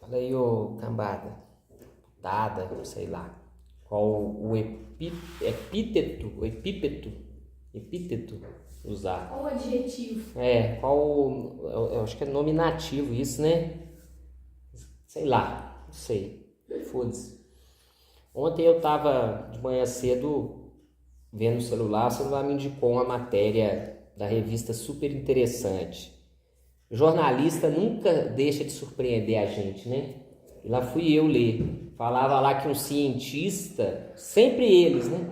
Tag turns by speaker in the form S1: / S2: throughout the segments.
S1: Fala aí, ô cambada, dada, sei lá. Qual o epíteto usar?
S2: Qual o adjetivo?
S1: Eu acho que é nominativo isso, né? Sei lá, não sei. Foda-se. Ontem eu tava de manhã cedo vendo o celular me indicou uma matéria da revista super interessante. O jornalista nunca deixa de surpreender a gente, né? E lá fui eu ler. Falava lá que um cientista, sempre eles, né?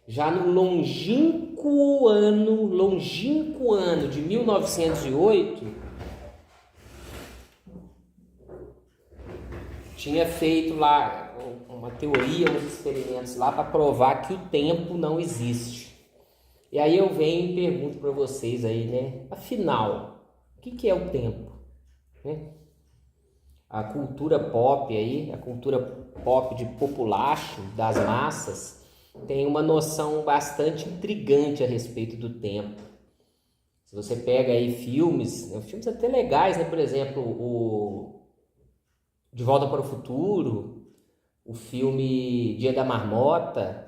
S1: Já no longínquo ano de 1908, tinha feito lá uma teoria, uns experimentos lá para provar que o tempo não existe. E aí eu venho e pergunto para vocês aí, né? Afinal, o que é o tempo? Né? A cultura pop aí, a cultura pop de populacho, das massas, tem uma noção bastante intrigante a respeito do tempo. Se você pega aí filmes até legais, né? Por exemplo, o De Volta para o Futuro, o filme Dia da Marmota,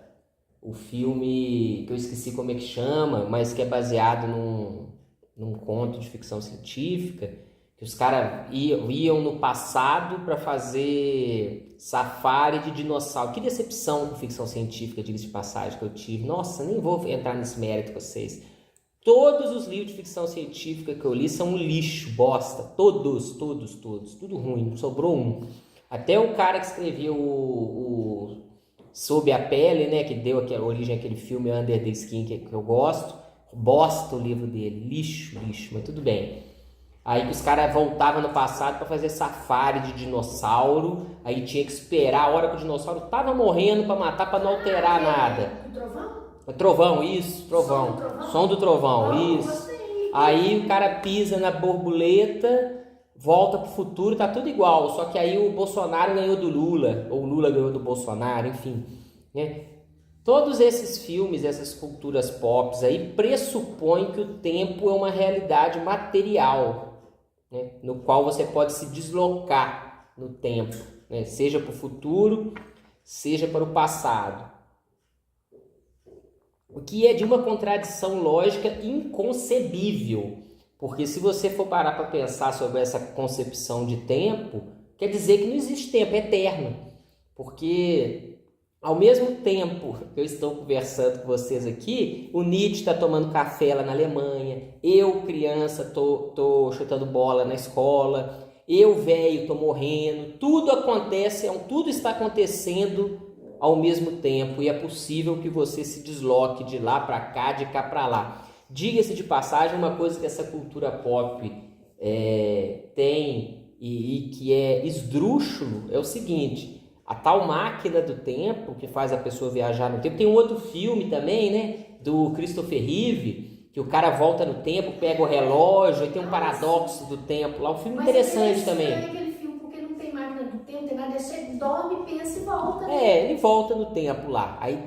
S1: o filme que eu esqueci como é que chama, mas que é baseado num conto de ficção científica, que os caras iam no passado para fazer safari de dinossauro. Que decepção com ficção científica, diga-se de passagem, que eu tive. Nossa, nem vou entrar nesse mérito com vocês. Todos os livros de ficção científica que eu li são um lixo, bosta. Todos. Tudo ruim, não sobrou um. Até o cara que escreveu o Sob a Pele, né, que deu a origem àquele filme Under the Skin, que eu gosto, bosta o livro dele, lixo, mas tudo bem. Aí que os caras voltavam no passado para fazer safari de dinossauro, aí tinha que esperar a hora que o dinossauro tava morrendo para matar, para não alterar nada.
S2: O trovão?
S1: Trovão, isso, trovão. Som do trovão, isso.
S2: Gostei.
S1: Aí o cara pisa na borboleta, volta pro futuro, tá tudo igual. Só que aí o Bolsonaro ganhou do Lula, ou o Lula ganhou do Bolsonaro, enfim. Né? Todos esses filmes, essas culturas pop aí, pressupõem que o tempo é uma realidade material, né? No qual você pode se deslocar no tempo, né? Seja para o futuro, seja para o passado. O que é de uma contradição lógica inconcebível, porque se você for parar para pensar sobre essa concepção de tempo, quer dizer que não existe tempo, é eterno, porque ao mesmo tempo que eu estou conversando com vocês aqui, o Nietzsche está tomando café lá na Alemanha, eu, criança, tô chutando bola na escola, eu, velho, estou morrendo, tudo está acontecendo ao mesmo tempo, e é possível que você se desloque de lá para cá, de cá para lá. Diga-se de passagem, uma coisa que essa cultura pop tem e que é esdrúxulo é o seguinte: a tal máquina do tempo que faz a pessoa viajar no tempo. Tem um outro filme também, né, do Christopher Reeve, que o cara volta no tempo, pega o relógio e tem um paradoxo do tempo lá. Um filme interessante também.
S2: Aquele filme, porque não tem máquina do tempo, não tem nada, você dorme, pensa e volta. Né?
S1: Ele volta no tempo lá. Aí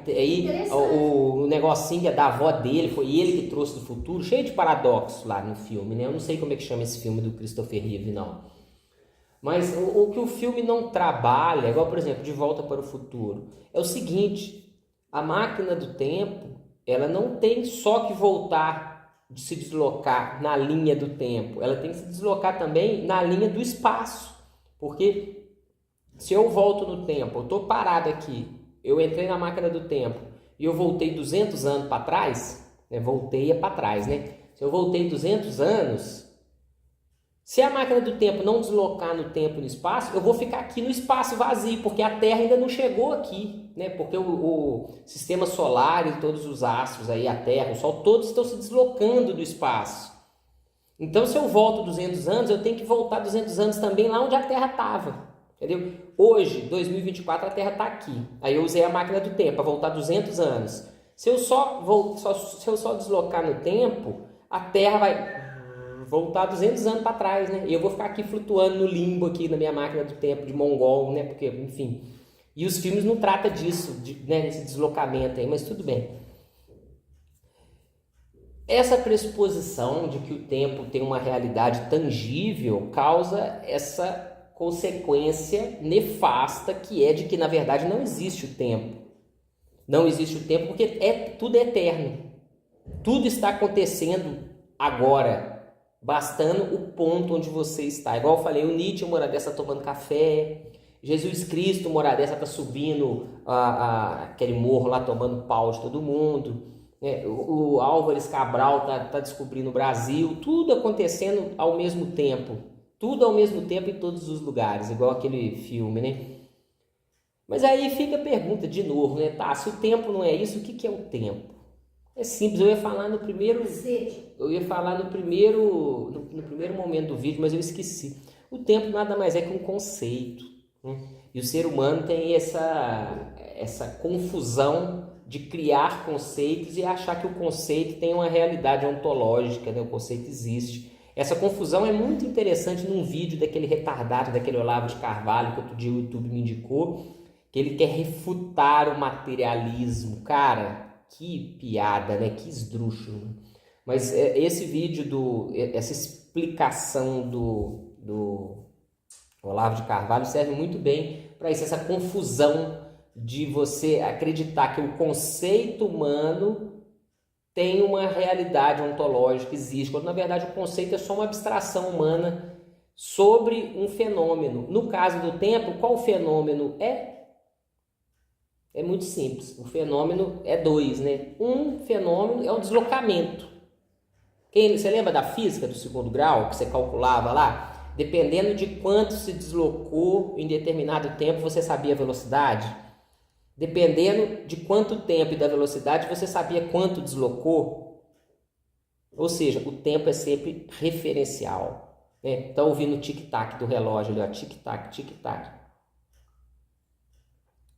S1: o negocinho que é da avó dele, foi ele que trouxe do futuro, cheio de paradoxos lá no filme, né? Eu não sei como é que chama esse filme do Christopher Reeve, não. Mas o que o filme não trabalha, igual, por exemplo, De Volta para o Futuro, é o seguinte: a máquina do tempo, ela não tem só que voltar, de se deslocar na linha do tempo, ela tem que se deslocar também na linha do espaço, porque se eu volto no tempo, eu estou parado aqui, eu entrei na máquina do tempo e eu voltei 200 anos para trás, né? Voltei para trás, né? Se eu voltei 200 anos, se a máquina do tempo não deslocar no tempo e no espaço, eu vou ficar aqui no espaço vazio, porque a Terra ainda não chegou aqui, né? Porque o sistema solar e todos os astros aí, a Terra, o Sol, todos estão se deslocando do espaço. Então, se eu volto 200 anos, eu tenho que voltar 200 anos também lá onde a Terra estava, entendeu? Hoje, 2024, a Terra está aqui. Aí eu usei a máquina do tempo para voltar 200 anos. Se eu só deslocar no tempo, a Terra vai voltar 200 anos para trás, né? E eu vou ficar aqui flutuando no limbo aqui na minha máquina do tempo de mongol, né? Porque, enfim. E os filmes não tratam disso, né? Desse deslocamento aí, mas tudo bem. Essa pressuposição de que o tempo tem uma realidade tangível causa essa consequência nefasta que é de que, na verdade, não existe o tempo. Não existe o tempo porque tudo é eterno. Tudo está acontecendo agora, bastando o ponto onde você está. Igual eu falei, o Nietzsche, uma hora dessa, tomando café. Jesus Cristo, uma hora dessa, está subindo aquele morro lá, tomando pau de todo mundo. O Álvares Cabral tá descobrindo o Brasil. Tudo acontecendo ao mesmo tempo. Tudo ao mesmo tempo em todos os lugares, igual aquele filme, né? Mas aí fica a pergunta de novo, né? Tá, se o tempo não é isso, o que é o tempo? É simples, eu ia falar no primeiro momento do vídeo, mas eu esqueci. O tempo nada mais é que um conceito, né? E o ser humano tem essa confusão de criar conceitos e achar que o conceito tem uma realidade ontológica, né? O conceito existe. Essa confusão é muito interessante num vídeo daquele retardado, daquele Olavo de Carvalho, que outro dia o YouTube me indicou, que ele quer refutar o materialismo. Cara, que piada, né? Que esdrúxulo. Mas esse vídeo, essa explicação do Olavo de Carvalho serve muito bem para isso, essa confusão de você acreditar que o conceito humano tem uma realidade ontológica, existe, quando na verdade o conceito é só uma abstração humana sobre um fenômeno. No caso do tempo, qual fenômeno é? É muito simples, o fenômeno é dois, né? Um fenômeno é o deslocamento. Você lembra da física do segundo grau, que você calculava lá? Dependendo de quanto se deslocou em determinado tempo, você sabia a velocidade? Dependendo de quanto tempo e da velocidade, você sabia quanto deslocou? Ou seja, o tempo é sempre referencial, né? Tá ouvindo o tic-tac do relógio ali, ó, tic-tac, tic-tac.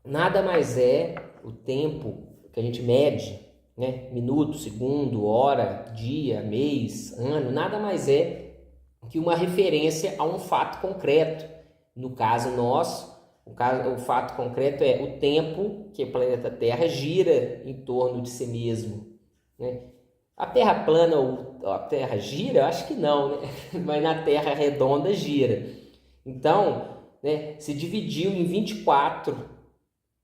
S1: Nada mais é o tempo que a gente mede, né? Minuto, segundo, hora, dia, mês, ano, nada mais é que uma referência a um fato concreto. No caso nosso, o fato concreto é o tempo que o planeta Terra gira em torno de si mesmo, né? A Terra plana ou a Terra gira? Eu acho que não, né? Mas na Terra redonda gira. Então, né, se dividiu em 24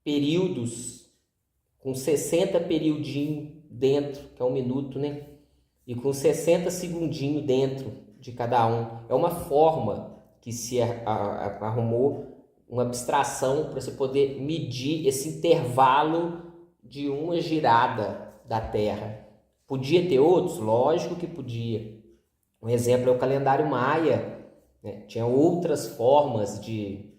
S1: períodos, com 60 periodinhos dentro, que é um minuto, né? E com 60 segundinhos dentro de cada um. É uma forma que se arrumou, uma abstração para você poder medir esse intervalo de uma girada da Terra. Podia ter outros? Lógico que podia. Um exemplo é o calendário maia, né? Tinha outras formas de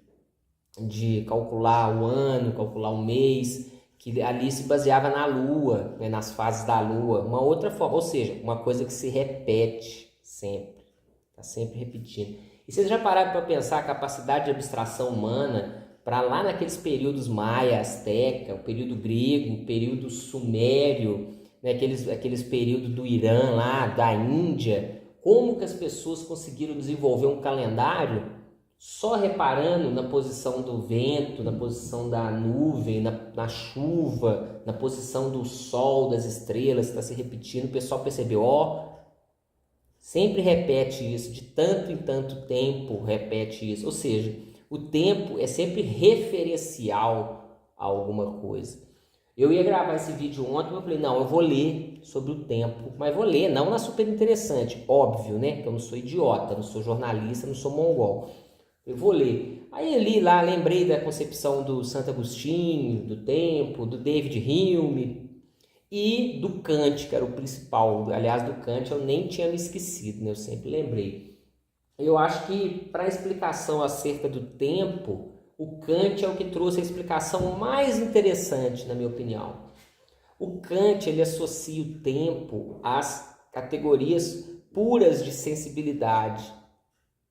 S1: calcular o ano, calcular o mês, que ali se baseava na Lua, né? Nas fases da Lua. Uma outra forma, ou seja, uma coisa que se repete sempre, está sempre repetindo. E vocês já pararam para pensar a capacidade de abstração humana para lá naqueles períodos maia, asteca, o período grego, o período sumério, né? aqueles períodos do Irã lá, da Índia, como que as pessoas conseguiram desenvolver um calendário só reparando na posição do vento, na posição da nuvem, na chuva, na posição do sol, das estrelas, que está se repetindo. O pessoal percebeu, sempre repete isso, de tanto em tanto tempo repete isso. Ou seja, o tempo é sempre referencial a alguma coisa. Eu ia gravar esse vídeo ontem, mas eu falei, não, eu vou ler sobre o tempo, mas vou ler, não na super interessante, óbvio, né? Que eu não sou idiota, não sou jornalista, não sou mongol. Eu vou ler. Aí eu li lá, lembrei da concepção do Santo Agostinho, do tempo, do David Hume e do Kant, que era o principal. Aliás, do Kant eu nem tinha me esquecido, né? Eu sempre lembrei. Eu acho que para a explicação acerca do tempo, o Kant é o que trouxe a explicação mais interessante, na minha opinião. O Kant, ele associa o tempo às categorias puras de sensibilidade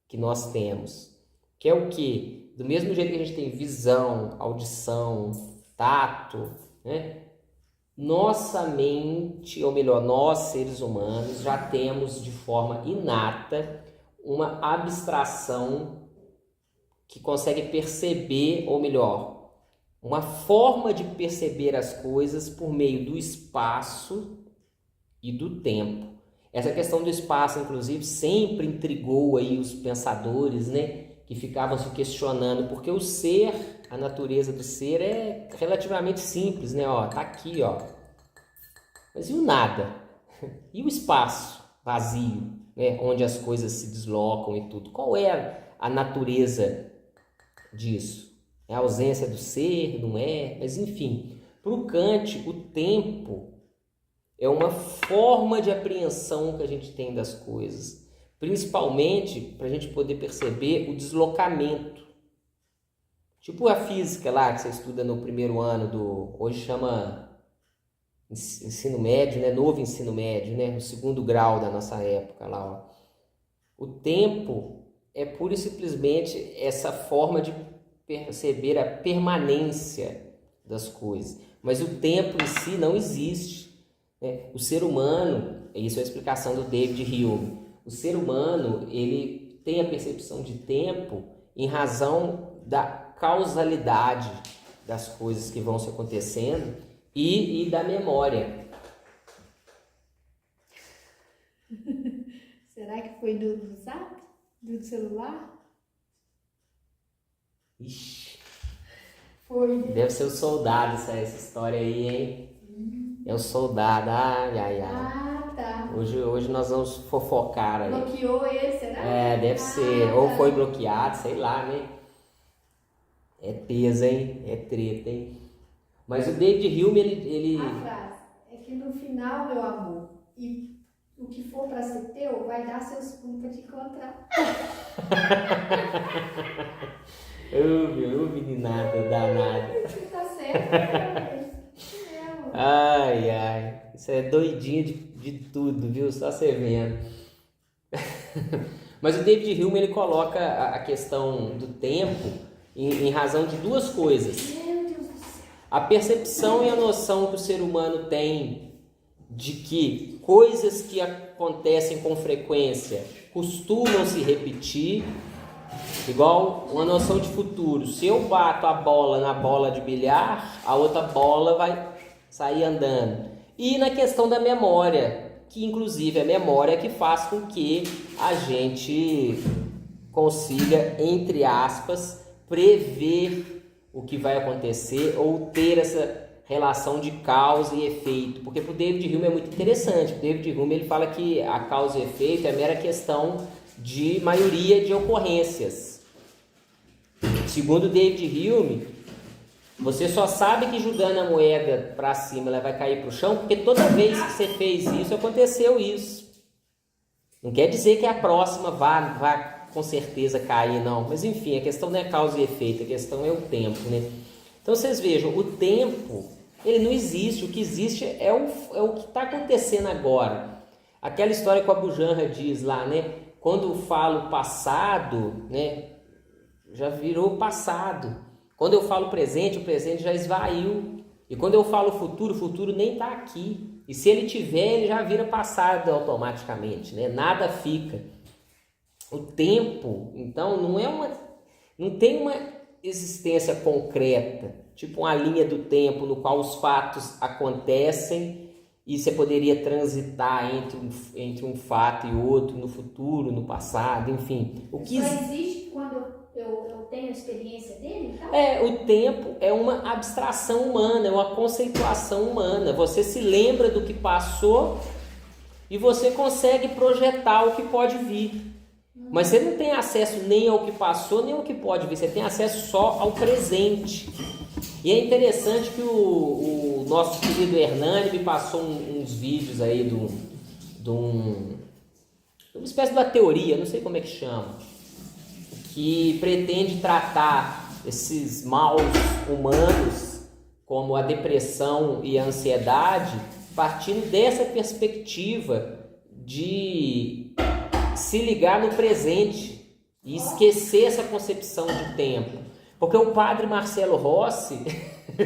S1: que nós temos. Que é o quê? Do mesmo jeito que a gente tem visão, audição, tato, né? Nossa mente, ou melhor, nós seres humanos já temos de forma inata uma abstração que consegue perceber, ou melhor, uma forma de perceber as coisas por meio do espaço e do tempo. Essa questão do espaço, inclusive, sempre intrigou aí os pensadores, né? que ficavam se questionando, porque o ser, a natureza do ser é relativamente simples, né? Ó, tá aqui, ó. Mas e o nada? E o espaço vazio, né? Onde as coisas se deslocam e tudo? Qual é a natureza disso? É a ausência do ser, não é? Mas enfim, para o Kant, o tempo é uma forma de apreensão que a gente tem das coisas, principalmente para a gente poder perceber o deslocamento. Tipo a física lá que você estuda no primeiro ano hoje chama ensino médio, né? Novo ensino médio, né? No segundo grau da nossa época lá, ó. O tempo é pura e simplesmente essa forma de perceber a permanência das coisas, mas o tempo em si não existe. O ser humano, isso é a explicação do David Hume, o ser humano ele tem a percepção de tempo em razão da causalidade das coisas que vão se acontecendo e da memória.
S2: Será que foi do zap? Do celular?
S1: Ixi,
S2: Foi.
S1: deve ser o soldado essa história aí, hein? É o soldado, ai, ai, ai.
S2: Ah, tá.
S1: Hoje nós vamos fofocar aí.
S2: Bloqueou ele, será?
S1: Deve ser. Ou foi bloqueado, sei lá, né? É peso, hein? É treta, hein? Mas o David Hume, ele...
S2: A frase é que no final, meu amor, e o que for pra ser teu, vai dar seus pulos pra te encontrar.
S1: Ô, meninada danada.
S2: Tá certo,
S1: Ai, ai. Isso é doidinho de tudo, viu? Só você vendo. Mas o David Hume, ele coloca a questão do tempo em razão de duas coisas.
S2: Meu Deus do céu.
S1: A percepção e a noção que o ser humano tem de que coisas que acontecem com frequência costumam se repetir, igual uma noção de futuro. Se eu bato a bola na bola de bilhar, a outra bola vai sair andando. E na questão da memória, que inclusive a memória é que faz com que a gente consiga, entre aspas, prever o que vai acontecer ou ter essa relação de causa e efeito. Porque para o David Hume é muito interessante. O David Hume ele fala que a causa e efeito é mera questão de maioria de ocorrências. Segundo David Hume, você só sabe que jogando a moeda para cima ela vai cair para o chão porque toda vez que você fez isso, aconteceu isso. Não quer dizer que a próxima vá com certeza cair, não. Mas enfim, a questão não é causa e efeito, a questão é o tempo, né? Então vocês vejam, o tempo, ele não existe. O que existe é o que está acontecendo agora. Aquela história que o Abu Janra diz lá, né? Quando eu falo passado, né? Já virou passado. Quando eu falo presente, o presente já esvaiu. E quando eu falo futuro, o futuro nem está aqui. E se ele tiver, ele já vira passado automaticamente, né? Nada fica. O tempo, então, não tem uma existência concreta, tipo uma linha do tempo no qual os fatos acontecem e você poderia transitar entre um fato e outro, no futuro, no passado, enfim. O que
S2: só existe quando eu tenho a experiência dele, então?
S1: O tempo é uma abstração humana, é uma conceituação humana. Você se lembra do que passou e você consegue projetar o que pode vir. Mas você não tem acesso nem ao que passou, nem ao que pode vir. Você tem acesso só ao presente. E é interessante que o nosso querido Hernani me passou uns vídeos aí de uma espécie de uma teoria, não sei como é que chama, que pretende tratar esses maus humanos, como a depressão e a ansiedade, partindo dessa perspectiva de se ligar no presente e esquecer essa concepção de tempo. Porque o padre Marcelo Rossi,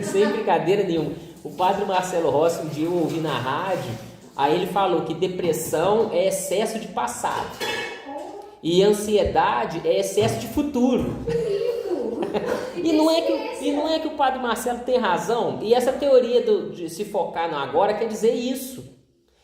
S1: sem brincadeira nenhuma, o padre Marcelo Rossi, um dia eu ouvi na rádio, aí ele falou que depressão é excesso de passado e ansiedade é excesso de futuro. E não é que o padre Marcelo tem razão. E essa teoria de se focar no agora quer dizer isso.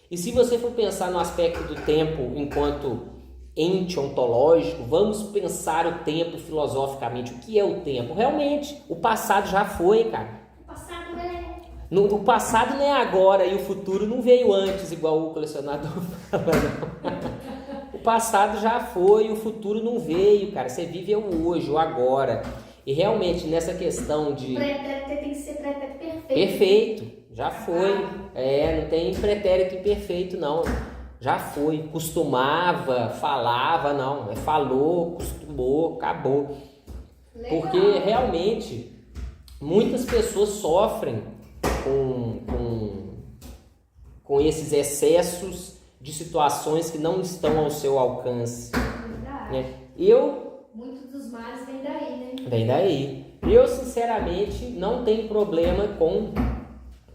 S1: E se você for pensar no aspecto do tempo enquanto ente ontológico, vamos pensar o tempo filosoficamente. O que é o tempo? Realmente, o passado já foi, cara.
S2: O passado é...
S1: O passado não é agora e o futuro não veio antes, igual o colecionador fala, não. O passado já foi, o futuro não veio, cara. Você vive o hoje, o agora. E realmente, nessa questão de...
S2: O pretérito tem que ser pretérito perfeito.
S1: Perfeito, já foi. Não tem pretérito imperfeito, não. Já foi. Costumava, falava, não. Falou, costumou, acabou.
S2: Legal.
S1: Porque realmente muitas pessoas sofrem com esses excessos de situações que não estão ao seu alcance.
S2: Verdade.
S1: Né?
S2: Muitos dos males vêm daí, né?
S1: Vem daí. Eu, sinceramente, não tenho problema com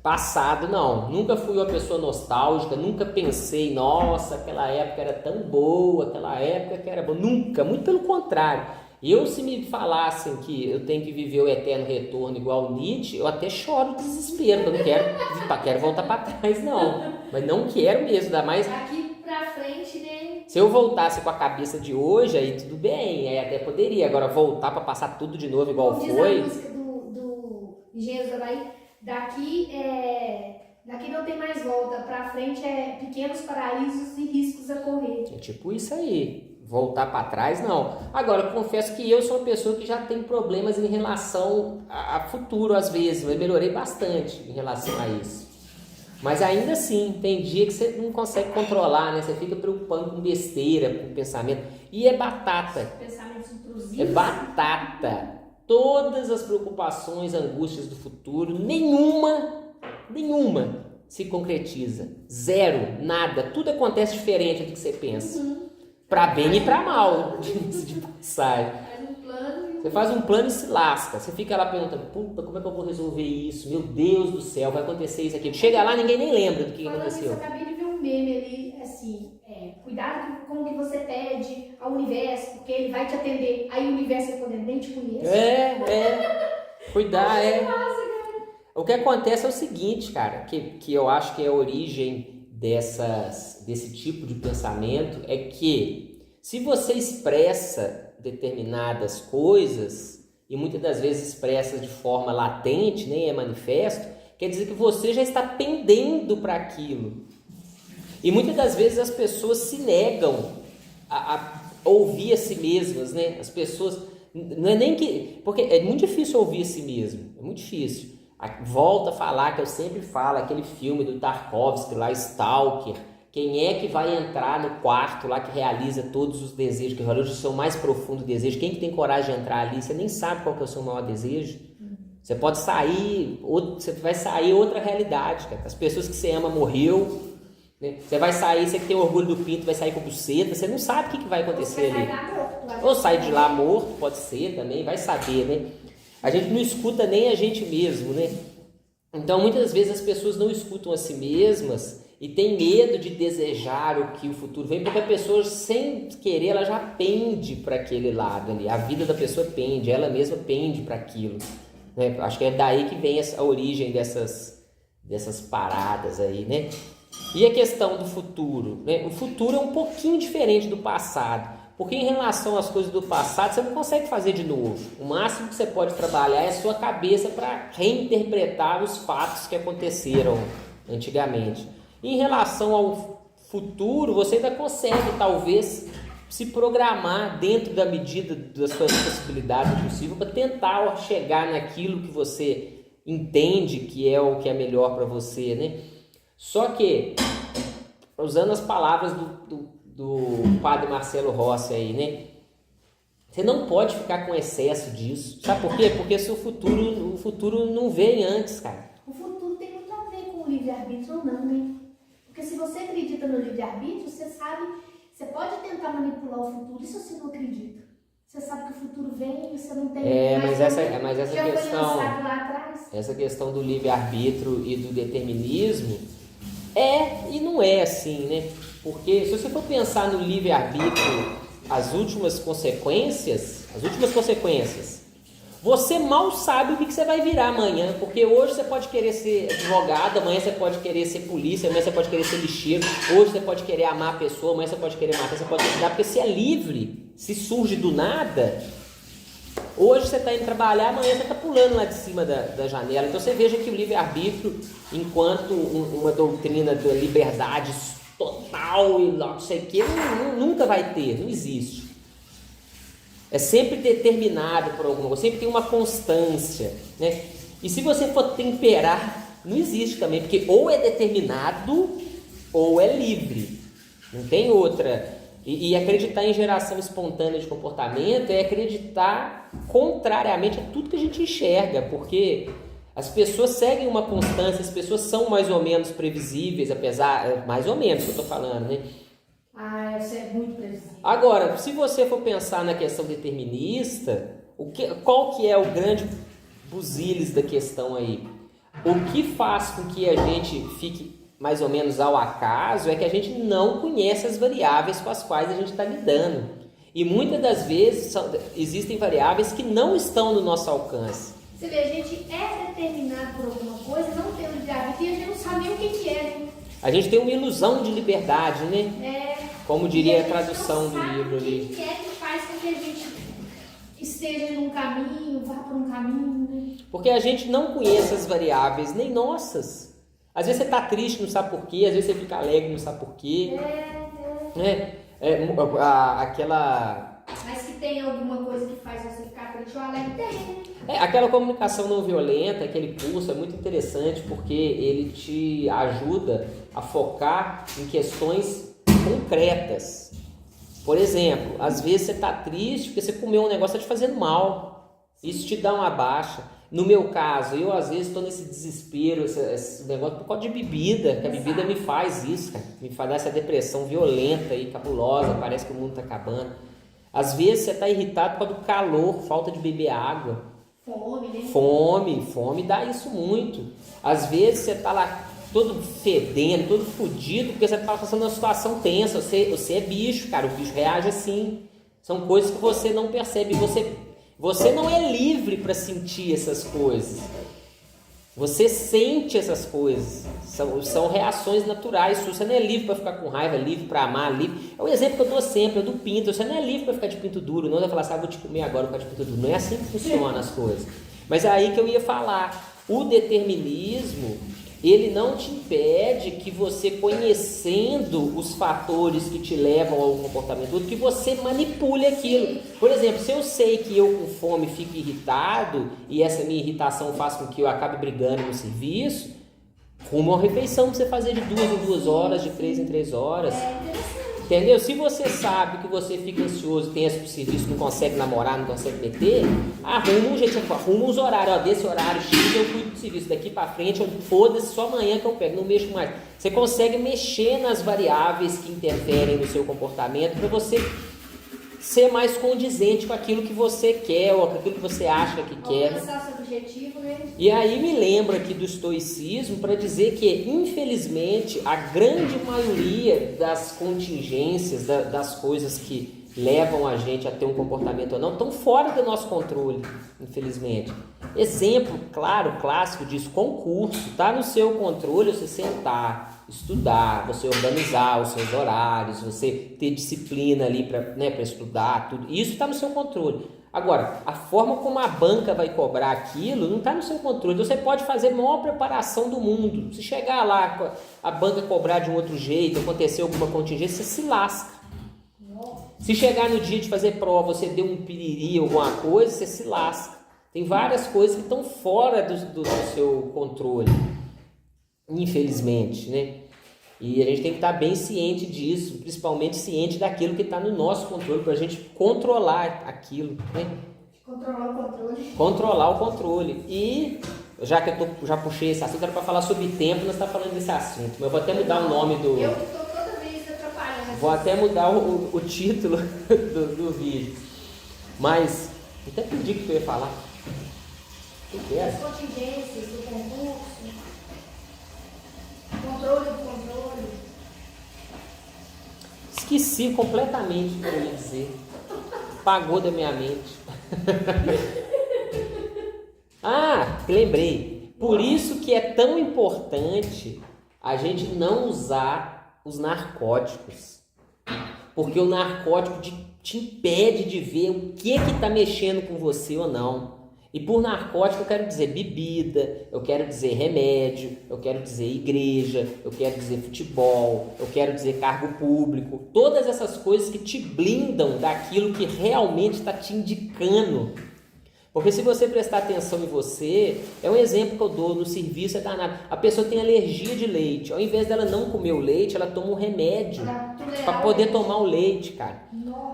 S1: passado, não. Nunca fui uma pessoa nostálgica, nunca pensei, nossa, aquela época era tão boa, aquela época que era boa. Nunca, muito pelo contrário. Se me falassem que eu tenho que viver o eterno retorno igual Nietzsche, eu até choro de desespero, eu não quero voltar para trás, não. Mas não quero mesmo, ainda mais...
S2: Aqui pra frente, né?
S1: Se eu voltasse com a cabeça de hoje, aí tudo bem, aí até poderia. Agora voltar para passar tudo de novo igual
S2: Como
S1: foi...
S2: diz a música do Engenheiros do Havaí, daqui não tem mais volta, pra frente é pequenos paraísos e riscos a correr.
S1: É tipo isso aí. Voltar para trás, não. Agora, eu confesso que eu sou uma pessoa que já tem problemas em relação a futuro, às vezes. Eu melhorei bastante em relação a isso. Mas ainda assim, tem dia que você não consegue controlar, né? Você fica preocupando com besteira, com pensamento. E é batata.
S2: Pensamentos intrusivos.
S1: É batata. Todas as preocupações, angústias do futuro, nenhuma se concretiza. Zero, nada. Tudo acontece diferente do que você pensa. Pra bem e pra mal, de passagem.
S2: Faz um plano.
S1: Você faz um plano e se lasca. Você fica lá perguntando, puta, como é que eu vou resolver isso? Meu Deus do céu, vai acontecer isso aqui. Chega lá, ninguém nem lembra do que aconteceu.
S2: Eu acabei de ver um meme ali, assim, cuidado com o que você pede ao universo, porque ele vai te atender. Aí o universo respondendo, nem te conheço.
S1: Cuidar, O que acontece é o seguinte, cara, que eu acho que é a origem desse tipo de pensamento, é que se você expressa determinadas coisas, e muitas das vezes expressa de forma latente, nem é manifesto, quer dizer que você já está pendendo para aquilo. E muitas das vezes as pessoas se negam a ouvir a si mesmas, né? As pessoas, não é nem que... Porque é muito difícil ouvir a si mesmo, é muito difícil. Volta a falar, que eu sempre falo, aquele filme do Tarkovsky lá, Stalker. Quem é que vai entrar no quarto lá que realiza todos os desejos, que realiza o seu mais profundo desejo? Quem que tem coragem de entrar ali? Você nem sabe qual que é o seu maior desejo. Você pode sair, você vai sair outra realidade, cara. As pessoas que você ama morreu, né? Você vai sair, você que tem orgulho do pinto, vai sair com buceta, você não sabe o que vai acontecer ali. Ou sai de lá morto, pode ser também, vai saber, né? A gente não escuta nem a gente mesmo, né? Então, muitas vezes as pessoas não escutam a si mesmas e tem medo de desejar o que o futuro vem, porque a pessoa, sem querer, ela já pende para aquele lado ali. A vida da pessoa pende, ela mesma pende para aquilo. Né? Acho que é daí que vem a origem dessas paradas aí, né? E a questão do futuro, né? O futuro é um pouquinho diferente do passado. Porque em relação às coisas do passado, você não consegue fazer de novo. O máximo que você pode trabalhar é a sua cabeça para reinterpretar os fatos que aconteceram antigamente. Em relação ao futuro, você ainda consegue, talvez, se programar dentro da medida das suas possibilidades possível para tentar chegar naquilo que você entende que é o que é melhor para você, né? Só que, usando as palavras do padre Marcelo Rossi aí, né? Você não pode ficar com excesso disso. Sabe por quê? Porque o futuro não vem antes, cara.
S2: O futuro tem muito a ver com o livre-arbítrio ou não, né? Porque se você acredita no livre-arbítrio, você sabe, você pode tentar manipular o futuro. E se você não acredita? Você sabe que o futuro vem e você não tem...
S1: Mas essa
S2: já
S1: questão...
S2: foi lançado lá atrás.
S1: Essa questão do livre-arbítrio e do determinismo é e não é assim, né? Porque se você for pensar no livre-arbítrio, as últimas consequências, Você mal sabe o que você vai virar amanhã, porque hoje você pode querer ser advogado, amanhã você pode querer ser polícia, amanhã você pode querer ser lixeiro, hoje você pode querer amar a pessoa, amanhã você pode querer matar, você pode estudar, porque se é livre, se surge do nada, hoje você está indo trabalhar, amanhã você está pulando lá de cima da janela. Então você veja que o livre-arbítrio, enquanto uma doutrina da liberdade total e não sei o que, nunca vai ter, não existe. É sempre determinado por alguma coisa, sempre tem uma constância, né? E se você for temperar, não existe também, porque ou é determinado ou é livre, não tem outra. E acreditar em geração espontânea de comportamento é acreditar contrariamente a tudo que a gente enxerga, porque as pessoas seguem uma constância, as pessoas são mais ou menos previsíveis, apesar, mais ou menos que eu estou falando, né?
S2: Isso é muito previsível.
S1: Agora, se você for pensar na questão determinista, qual que é o grande buziles da questão aí? O que faz com que a gente fique mais ou menos ao acaso é que a gente não conhece as variáveis com as quais a gente está lidando. E muitas das vezes existem variáveis que não estão no nosso alcance.
S2: Você vê, a gente é determinado por alguma coisa, não tem livre-arbítrio e a gente não sabe nem o que é, né?
S1: A gente tem uma ilusão de liberdade, né? Como diria a tradução do livro ali.
S2: O que é que faz com que a gente esteja num caminho, vá por um caminho, né?
S1: Porque a gente não conhece as variáveis nem nossas. Às vezes você está triste, não sabe por quê. Às vezes você fica alegre, não sabe por quê. Aquela...
S2: Mas que tem alguma coisa que faz você ficar triste ou alegre, tem.
S1: Aquela comunicação não violenta, aquele curso é muito interessante porque ele te ajuda a focar em questões concretas. Por exemplo, às vezes você está triste porque você comeu um negócio que está te fazendo mal. Isso te dá uma baixa. No meu caso, eu às vezes estou nesse desespero, esse negócio por causa de bebida, que a bebida me faz isso, cara, me faz dar essa depressão violenta e cabulosa, parece que o mundo está acabando. Às vezes você está irritado por causa do calor, falta de beber água.
S2: Fome, né?
S1: Fome dá isso muito. Às vezes você está lá todo fedendo, todo fodido, porque você está passando uma situação tensa, você é bicho, cara, o bicho reage assim. São coisas que você não percebe, você não é livre para sentir essas coisas. Você sente essas coisas. São reações naturais. Você não é livre para ficar com raiva, livre para amar, livre. É o exemplo que eu dou sempre, é do pinto. Você não é livre para ficar de pinto duro. Não vai falar assim, vou te comer agora para ficar de pinto duro. Não é assim que funcionam as coisas. Mas é aí que eu ia falar. O determinismo, ele não te impede que você, conhecendo os fatores que te levam ao comportamento, que você manipule aquilo. Por exemplo, se eu sei que eu com fome fico irritado e essa minha irritação faz com que eu acabe brigando no serviço, rumo a uma refeição para você fazer de 2 em 2 horas, de 3 em 3 horas. Entendeu? Se você sabe que você fica ansioso, tem esse serviço, não consegue namorar, não consegue meter, arruma um jeito, arruma uns horários, desse horário X eu cuido do serviço, daqui pra frente, foda-se, só amanhã que eu pego, não mexo mais. Você consegue mexer nas variáveis que interferem no seu comportamento para você ser mais condizente com aquilo que você quer ou com aquilo que você acha que quer.
S2: Alcançar seu objetivo, né?
S1: E aí me lembra aqui do estoicismo para dizer que, infelizmente, a grande maioria das contingências, das coisas que levam a gente a ter um comportamento ou não, estão fora do nosso controle, infelizmente. Exemplo claro, clássico disso, concurso. Está no seu controle você sentar, estudar, você organizar os seus horários, você ter disciplina ali para estudar, tudo. Isso está no seu controle. Agora, a forma como a banca vai cobrar aquilo não está no seu controle. Você pode fazer a maior preparação do mundo. Se chegar lá, a banca cobrar de um outro jeito, acontecer alguma contingência, você se lasca. Se chegar no dia de fazer prova, você deu um piriri, alguma coisa, você se lasca. Tem várias coisas que estão fora do seu controle, infelizmente, né? E a gente tem que estar bem ciente disso, principalmente ciente daquilo que está no nosso controle, para a gente controlar aquilo, né?
S2: Controlar o controle.
S1: Controlar o controle. E, já que eu já puxei esse assunto, era para falar sobre tempo, nós estamos falando desse assunto. Mas eu vou até mudar o nome do...
S2: Eu estou toda vez atrapalhando.
S1: Vou até mudar o título do vídeo. Mas, até pedi que eu ia falar. O que é?
S2: As contingências do concurso. Controle do controle.
S1: Esqueci completamente o que eu ia dizer. Apagou da minha mente. Ah, lembrei. Por isso que é tão importante a gente não usar os narcóticos. Porque o narcótico te impede de ver o que está mexendo com você ou não. E por narcótico eu quero dizer bebida, eu quero dizer remédio, eu quero dizer igreja, eu quero dizer futebol, eu quero dizer cargo público. Todas essas coisas que te blindam daquilo que realmente está te indicando. Porque se você prestar atenção em você, é um exemplo que eu dou no serviço, é danado. A pessoa tem alergia de leite. Ao invés dela não comer o leite, ela toma um remédio para poder tomar o leite, cara.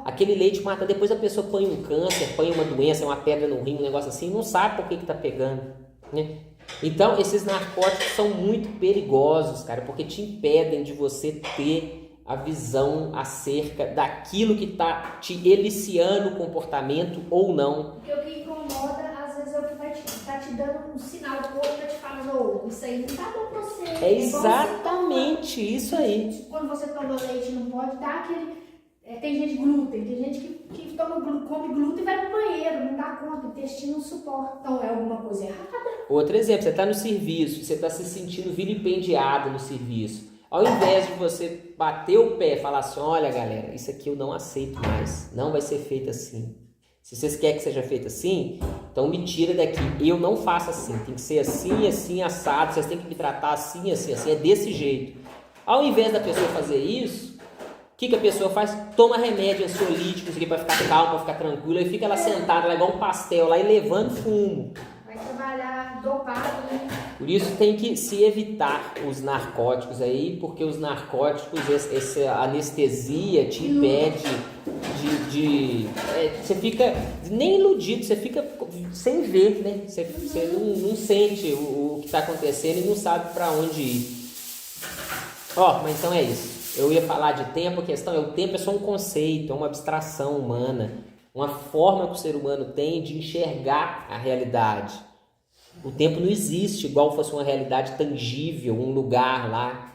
S1: Aquele leite mata. Depois a pessoa põe um câncer, põe uma doença, uma pedra no rim, um negócio assim, não sabe por que tá pegando, né? Então, esses narcóticos são muito perigosos, cara, porque te impedem de você ter a visão acerca daquilo que está te eliciando o comportamento ou não.
S2: Porque o que incomoda, às vezes, é o que vai tá te dando um sinal, o corpo tá te falando, oh, isso aí não tá bom pra você.
S1: É exatamente isso aí.
S2: Quando você toma leite, não pode dar aquele... tem gente glúten, tem gente que come glúten e vai pro banheiro, não dá conta, o intestino não suporta. Então é alguma coisa errada.
S1: Outro exemplo, você está no serviço, você está se sentindo vilipendiado no serviço. Ao invés de você bater o pé e falar assim, olha galera, isso aqui eu não aceito mais, não vai ser feito assim. Se vocês querem que seja feito assim, então me tira daqui. Eu não faço assim, tem que ser assim, assim, assado, vocês têm que me tratar assim, assim, assim, é desse jeito. Ao invés da pessoa fazer isso, o que a pessoa faz? Toma remédio ansiolítico para ficar calma, para ficar tranquila, e fica lá sentada, lá igual um pastel, lá e levando fumo.
S2: Vai trabalhar dopado, né?
S1: Por isso tem que se evitar os narcóticos aí, porque os narcóticos, essa anestesia te impede você fica nem iludido, você fica sem ver, né? Você não sente o que está acontecendo e não sabe para onde ir. Mas então é isso. Eu ia falar de tempo, a questão é, o tempo é só um conceito, é uma abstração humana, uma forma que o ser humano tem de enxergar a realidade. O tempo não existe igual fosse uma realidade tangível, um lugar lá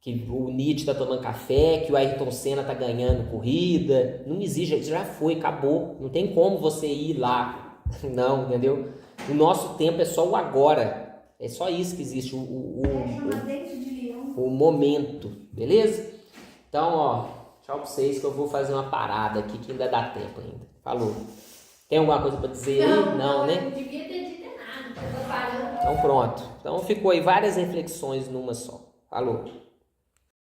S1: que o Nietzsche está tomando café, que o Ayrton Senna está ganhando corrida. Não existe, isso já foi, acabou. Não tem como você ir lá, não, entendeu? O nosso tempo é só o agora. É só isso que existe, o momento, beleza? Então, tchau pra vocês que eu vou fazer uma parada aqui que ainda dá tempo ainda. Falou. Tem alguma coisa para dizer aí? Não, né?
S2: Não devia ter dito nada.
S1: Então pronto. Então ficou aí várias reflexões numa só. Falou.